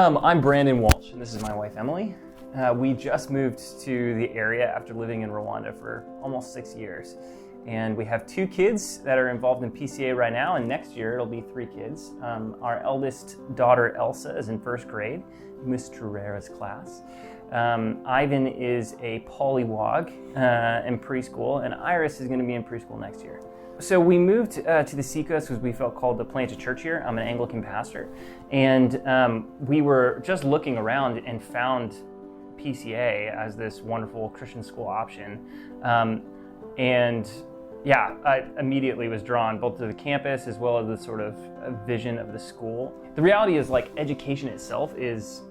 I'm Brandon Walsh, and this is my wife, Emily. We just moved to the area after living in Rwanda for almost 6 years. And we have 2 kids that are involved in PCA right now, and next year it'll be 3 kids. Our eldest daughter, Elsa, is in 1st grade, Miss Terrera's class. Ivan is a polywog in preschool, and Iris is going to be in preschool next year. So we moved to the Seacoast because we felt called to plant a church here. I'm an Anglican pastor, and we were just looking around and found PCA as this wonderful Christian school option. I immediately was drawn both to the campus as well as the sort of vision of the school. The reality is, like, education itself is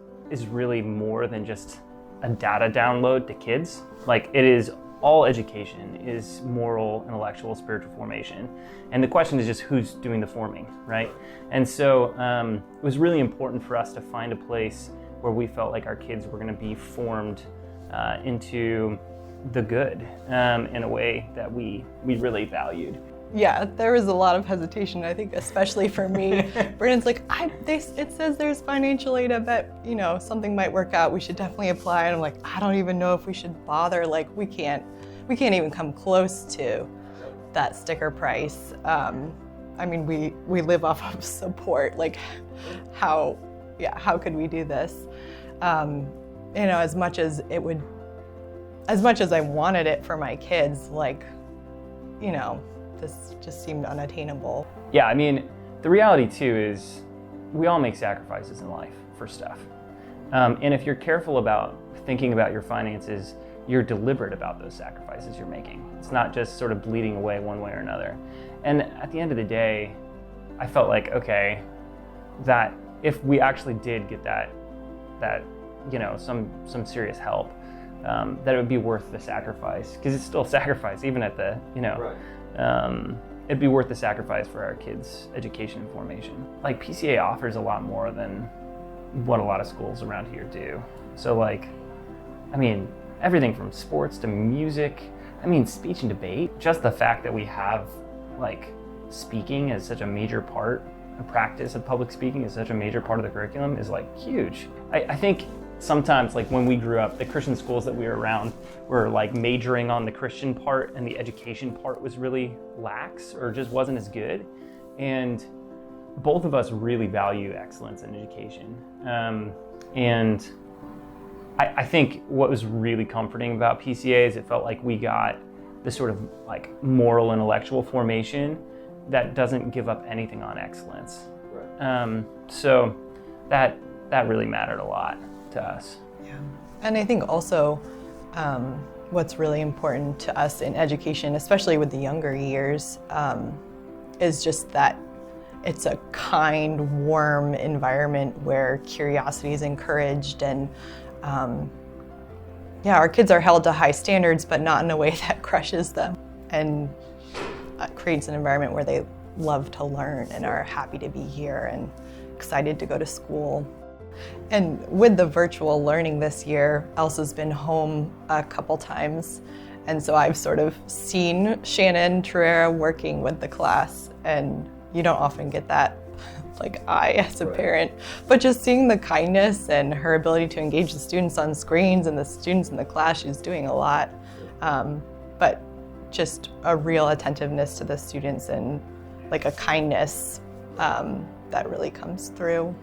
really more than just a data download to kids. Like, it is all education is moral, intellectual, spiritual formation. And the question is just who's doing the forming, right? And so it was really important for us to find a place where we felt like our kids were gonna be formed into the good in a way that we really valued. Yeah, there was a lot of hesitation, I think, especially for me. Brandon's like, it says there's financial aid, I bet, something might work out. We should definitely apply. And I'm like, I don't even know if we should bother. Like, we can't even come close to that sticker price. We live off of support. Like, how could we do this? As much as I wanted it for my kids, this just seemed unattainable. Yeah, I mean, the reality too is we all make sacrifices in life for stuff. And if you're careful about thinking about your finances, you're deliberate about those sacrifices you're making. It's not just sort of bleeding away one way or another. And at the end of the day, I felt like, okay, that if we actually did get that some serious help, that it would be worth the sacrifice, because it's still a sacrifice, even at the, Right. It'd be worth the sacrifice for our kids' education and formation. Like, PCA offers a lot more than what a lot of schools around here do. So everything from sports to music, speech and debate, just the fact that we have speaking as such a major part, a practice of public speaking is such a major part of the curriculum is huge. I think sometimes, when we grew up, the Christian schools that we were around were majoring on the Christian part, and the education part was really lax or just wasn't as good. And both of us really value excellence in education. And I think what was really comforting about PCA is it felt like we got this sort of moral intellectual formation that doesn't give up anything on excellence. Right. So that really mattered a lot to us. Yeah, and I think also what's really important to us in education, especially with the younger years, is just that it's a kind, warm environment where curiosity is encouraged, and our kids are held to high standards, but not in a way that crushes them, and creates an environment where they love to learn and are happy to be here and excited to go to school. And with the virtual learning this year, Elsa's been home a couple times, and so I've sort of seen Shannon Terrera working with the class, and you don't often get that as a parent, but just seeing the kindness and her ability to engage the students on screens and the students in the class, she's doing a lot, but just a real attentiveness to the students and a kindness that really comes through.